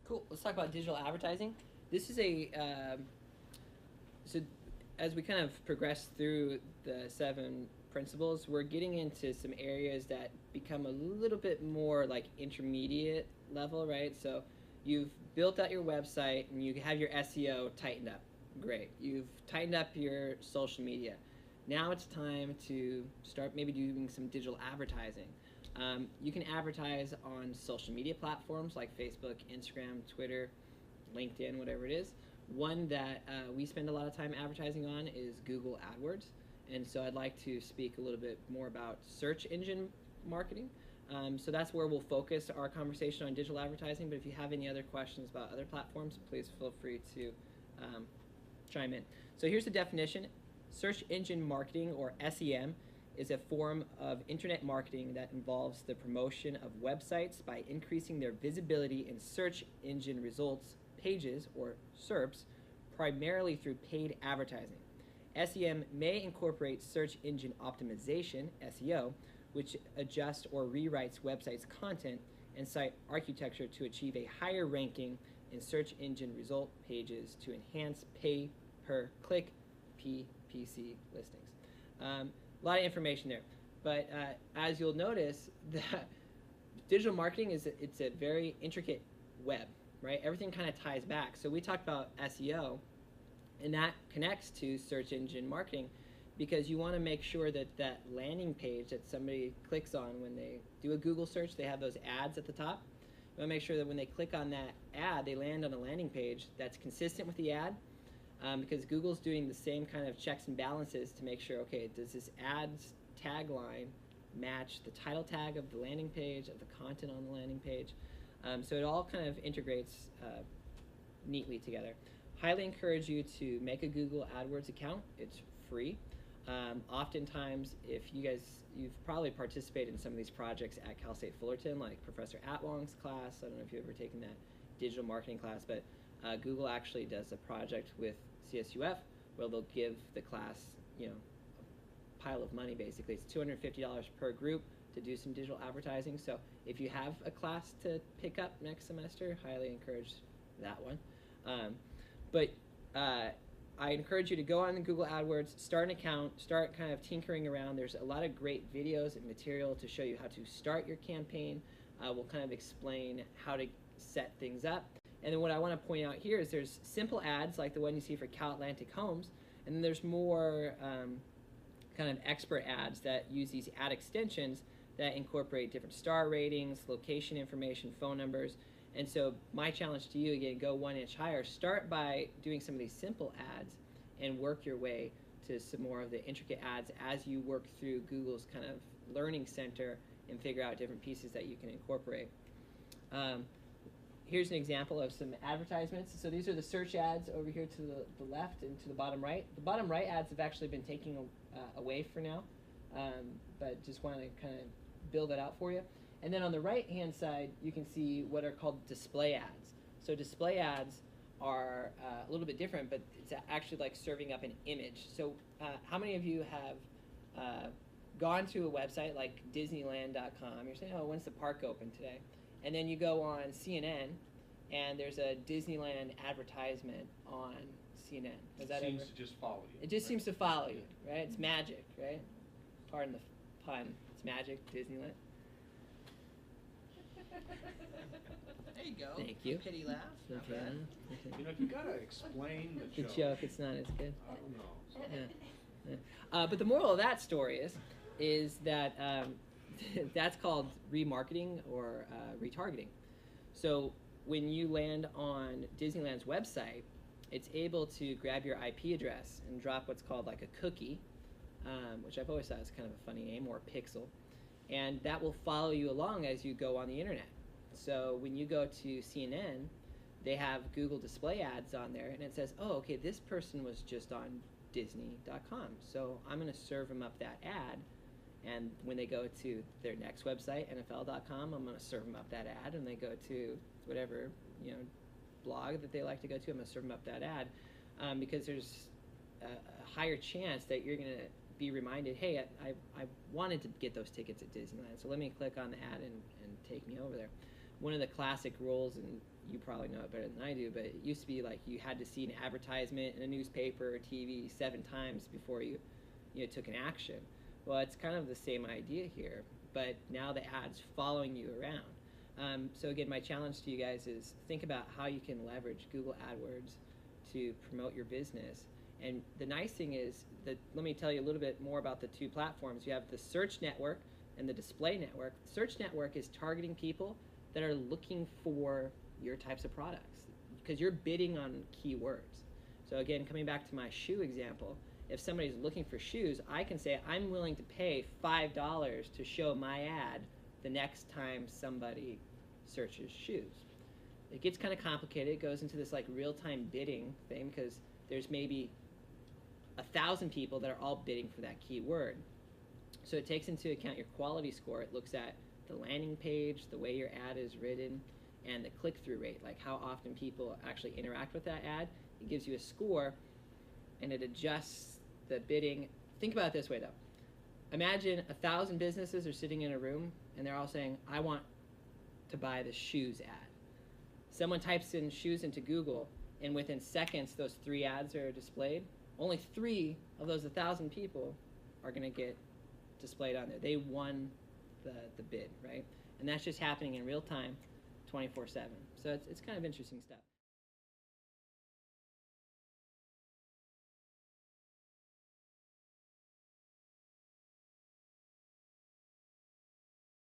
Cool. Let's talk about digital advertising. This is so as we kind of progress through the 7 principles, we're getting into some areas that become a little bit more like intermediate level, right? So you've built out your website and you have your SEO tightened up. Great. You've tightened up your social media. Now it's time to start maybe doing some digital advertising. You can advertise on social media platforms like Facebook, Instagram, Twitter, LinkedIn, whatever it is. One that we spend a lot of time advertising on is Google AdWords. And so I'd like to speak a little bit more about search engine marketing. So that's where we'll focus our conversation on digital advertising. But if you have any other questions about other platforms, please feel free to chime in. So here's the definition. Search engine marketing, or SEM, is a form of internet marketing that involves the promotion of websites by increasing their visibility in search engine results pages, or SERPs, primarily through paid advertising. SEM may incorporate search engine optimization, SEO, which adjusts or rewrites websites' content and site architecture to achieve a higher ranking in search engine result pages to enhance pay-per-click PPC listings. A lot of information there, but as you'll notice, the digital marketing it's a very intricate web, right? Everything kind of ties back. So we talked about SEO, and that connects to search engine marketing, because you want to make sure that that landing page that somebody clicks on when they do a Google search, they have those ads at the top. You want to make sure that when they click on that ad, they land on a landing page that's consistent with the ad, because Google's doing the same kind of checks and balances to make sure, okay, does this ad's tagline match the title tag of the landing page, of the content on the landing page? So it all kind of integrates neatly together. Highly encourage you to make a Google AdWords account. It's free. Oftentimes, if you've probably participated in some of these projects at Cal State Fullerton, like Professor Atwong's class. I don't know if you've ever taken that digital marketing class, but Google actually does a project with CSUF where they'll give the class, a pile of money basically. It's $250 per group to do some digital advertising. So if you have a class to pick up next semester, highly encourage that one. But I encourage you to go on the Google AdWords, start an account, start kind of tinkering around. There's a lot of great videos and material to show you how to start your campaign. We'll kind of explain how to set things up. And then what I want to point out here is there's simple ads like the one you see for Cal Atlantic Homes, and then there's more kind of expert ads that use these ad extensions that incorporate different star ratings, location information, phone numbers. And so my challenge to you, again, go 1 inch higher. Start by doing some of these simple ads and work your way to some more of the intricate ads as you work through Google's kind of learning center and figure out different pieces that you can incorporate. Here's an example of some advertisements. So these are the search ads over here to the left and to the bottom right. The bottom right ads have actually been taken away for now, but just want to kind of build that out for you. And then on the right-hand side, you can see what are called display ads. So display ads are a little bit different, but it's actually like serving up an image. So how many of you have gone to a website like Disneyland.com? You're saying, oh, when's the park open today? And then you go on CNN, and there's a Disneyland advertisement on CNN. It seems to just follow you. It just seems to follow you, right? It's magic, right? Pardon the pun. It's magic, Disneyland. There you go. Thank you. Pity laugh. Not bad. If you gotta explain The joke, it's not as good. I don't know. Yeah. But the moral of that story is that that's called remarketing or retargeting. So when you land on Disneyland's website, it's able to grab your IP address and drop what's called like a cookie, which I've always thought is kind of a funny name, or a pixel. And that will follow you along as you go on the internet. So when you go to CNN, they have Google display ads on there, and it says, oh, okay, this person was just on Disney.com, so I'm going to serve them up that ad. And when they go to their next website, NFL.com, I'm going to serve them up that ad. And they go to whatever blog that they like to go to, I'm going to serve them up that ad, because there's a higher chance that you're going to be reminded, hey, I wanted to get those tickets at Disneyland, so let me click on the ad and take me over there. one of the classic rules, and you probably know it better than I do, but it used to be like you had to see an advertisement in a newspaper or TV 7 times before you took an action. Well, it's kind of the same idea here, but now the ad's following you around. So again, my challenge to you guys is think about how you can leverage Google AdWords to promote your business. And the nice thing is that, let me tell you a little bit more about the 2 platforms. You have the search network and the display network. The search network is targeting people that are looking for your types of products because you're bidding on keywords. So again, coming back to my shoe example, if somebody's looking for shoes, I can say I'm willing to pay $5 to show my ad the next time somebody searches shoes. It gets kind of complicated. It goes into this like real-time bidding thing because there's maybe 1,000 people that are all bidding for that keyword. So it takes into account your quality score. It looks at the landing page, the way your ad is written, and the click-through rate, like how often people actually interact with that ad. It gives you a score, and it adjusts the bidding. Think about it this way, though. Imagine 1,000 businesses are sitting in a room, and they're all saying, I want to buy the shoes ad. Someone types in shoes into Google, and within seconds, those 3 ads are displayed. Only 3 of those 1,000 people are going to get displayed on there. They won the bid, right? And that's just happening in real time, 24/7. So it's kind of interesting stuff.